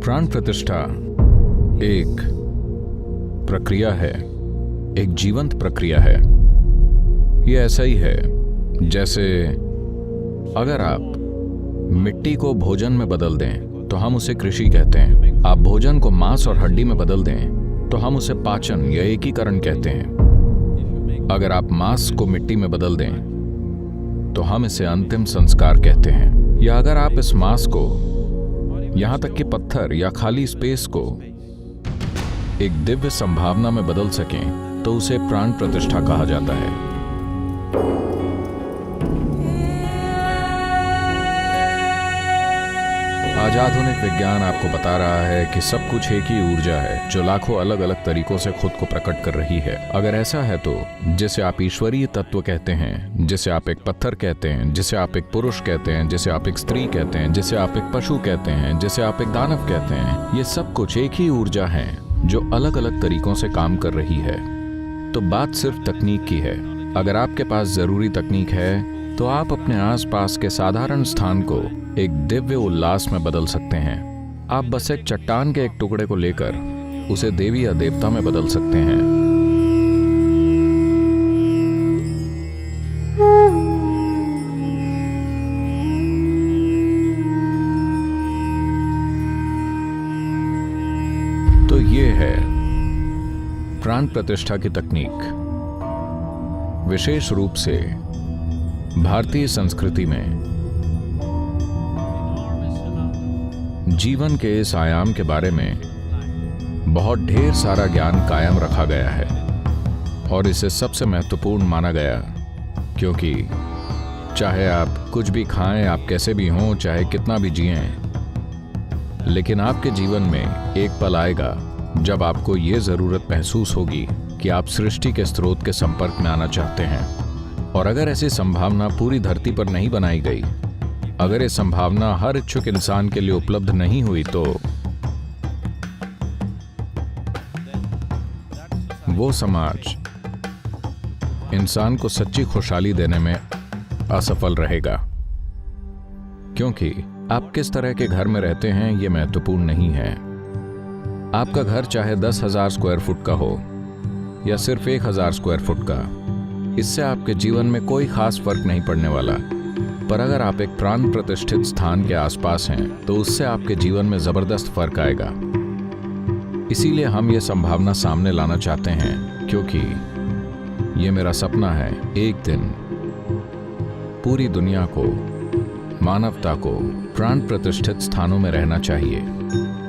प्राण प्रतिष्ठा एक प्रक्रिया है, एक जीवंत प्रक्रिया है। ये ऐसा ही है जैसे अगर आप मिट्टी को भोजन में बदल दें तो हम उसे कृषि कहते हैं। आप भोजन को मांस और हड्डी में बदल दें तो हम उसे पाचन या एकीकरण कहते हैं। अगर आप मांस को मिट्टी में बदल दें तो हम इसे अंतिम संस्कार कहते हैं। या अगर आप इस मांस को, यहां तक कि पत्थर या खाली स्पेस को एक दिव्य संभावना में बदल सकें तो उसे प्राण प्रतिष्ठा कहा जाता है। आज आधुनिक विज्ञान आपको बता रहा है कि सब कुछ एक ही ऊर्जा है जो लाखों अलग अलग तरीकों से खुद को प्रकट कर रही है। अगर ऐसा है तो जिसे आप ईश्वरीय तत्व कहते हैं, जिसे आप एक पत्थर कहते हैं, जिसे आप एक पुरुष कहते हैं, जिसे आप एक स्त्री कहते हैं, जिसे आप एक पशु कहते हैं, जिसे आप एक दानव कहते हैं, ये सब कुछ एक ही ऊर्जा है जो अलग अलग तरीकों से काम कर रही है। तो बात सिर्फ तकनीक की है। अगर आपके पास जरूरी तकनीक है तो आप अपने आसपास के साधारण स्थान को एक दिव्य उल्लास में बदल सकते हैं। आप बस एक चट्टान के एक टुकड़े को लेकर उसे देवी या देवता में बदल सकते हैं। तो ये है प्राण प्रतिष्ठा की तकनीक। विशेष रूप से भारतीय संस्कृति में जीवन के इस आयाम के बारे में बहुत ढेर सारा ज्ञान कायम रखा गया है और इसे सबसे महत्वपूर्ण माना गया, क्योंकि चाहे आप कुछ भी खाएं, आप कैसे भी हों, चाहे कितना भी जिएं, लेकिन आपके जीवन में एक पल आएगा जब आपको ये जरूरत महसूस होगी कि आप सृष्टि के स्रोत के संपर्क में आना चाहते हैं। और अगर ऐसी संभावना पूरी धरती पर नहीं बनाई गई, अगर ये संभावना हर इच्छुक इंसान के लिए उपलब्ध नहीं हुई, तो वो समाज इंसान को सच्ची खुशहाली देने में असफल रहेगा। क्योंकि आप किस तरह के घर में रहते हैं ये महत्वपूर्ण नहीं है। आपका घर चाहे 10,000 स्क्वायर फुट का हो या सिर्फ 1,000 स्क्वायर फुट का, इससे आपके जीवन में कोई खास फर्क नहीं पड़ने वाला। पर अगर आप एक प्राण प्रतिष्ठित स्थान के आसपास हैं तो उससे आपके जीवन में जबरदस्त फर्क आएगा। इसीलिए हम ये संभावना सामने लाना चाहते हैं, क्योंकि ये मेरा सपना है एक दिन पूरी दुनिया को, मानवता को प्राण प्रतिष्ठित स्थानों में रहना चाहिए।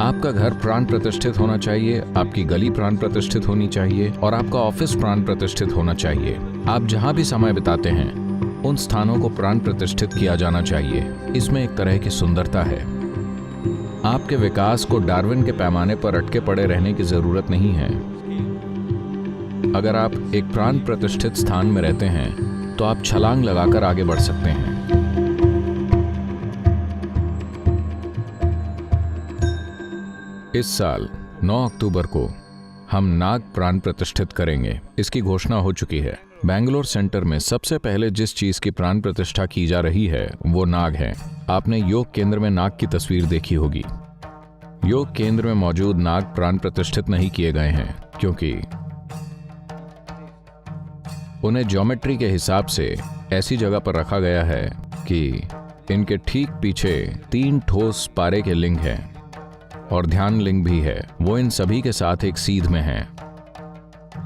आपका घर प्राण प्रतिष्ठित होना चाहिए, आपकी गली प्राण प्रतिष्ठित होनी चाहिए और आपका ऑफिस प्राण प्रतिष्ठित होना चाहिए। आप जहां भी समय बिताते हैं उन स्थानों को प्राण प्रतिष्ठित किया जाना चाहिए। इसमें एक तरह की सुंदरता है। आपके विकास को डार्विन के पैमाने पर अटके पड़े रहने की जरूरत नहीं है। अगर आप एक प्राण प्रतिष्ठित स्थान में रहते हैं तो आप छलांग लगाकर आगे बढ़ सकते हैं। इस साल 9 अक्टूबर को हम नाग प्राण प्रतिष्ठित करेंगे। इसकी घोषणा हो चुकी है। बेंगलोर सेंटर में सबसे पहले जिस चीज की प्राण प्रतिष्ठा की जा रही है वो नाग है। आपने योग केंद्र में नाग की तस्वीर देखी होगी। योग केंद्र में मौजूद नाग प्राण प्रतिष्ठित नहीं किए गए हैं, क्योंकि उन्हें ज्योमेट्री के हिसाब से ऐसी जगह पर रखा गया है कि इनके ठीक पीछे 3 ठोस पारे के लिंग हैं और ध्यान लिंग भी है। वो इन सभी के साथ एक सीध में है,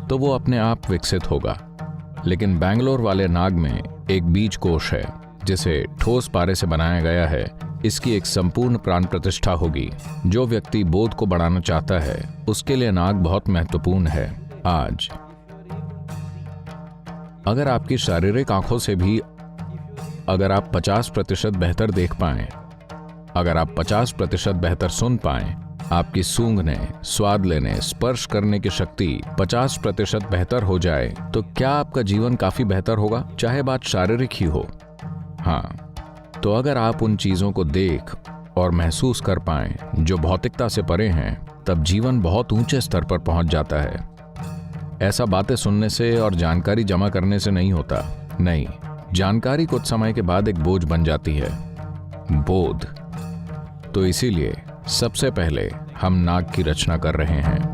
तो वो अपने आप विकसित होगा। लेकिन बैंगलोर वाले नाग में एक बीज कोश है जिसे ठोस पारे से बनाया गया है। इसकी एक संपूर्ण प्राण प्रतिष्ठा होगी। जो व्यक्ति बोध को बढ़ाना चाहता है उसके लिए नाग बहुत महत्वपूर्ण है। आज अगर आपकी शारीरिक आंखों से भी अगर आप 50% बेहतर देख पाएं, अगर आप 50% बेहतर सुन पाएं, आपकी सूंघने, स्वाद लेने, स्पर्श करने की शक्ति 50% बेहतर हो जाए, तो क्या आपका जीवन काफी बेहतर होगा, चाहे बात शारीरिक ही हो। हाँ, तो अगर आप उन चीजों को देख और महसूस कर पाएं जो भौतिकता से परे हैं, तब जीवन बहुत ऊंचे स्तर पर पहुंच जाता है। ऐसा बातें सुनने से और जानकारी जमा करने से नहीं होता। नहीं, जानकारी कुछ समय के बाद एक बोझ बन जाती है, बोध। तो इसीलिए सबसे पहले हम नाग की रचना कर रहे हैं।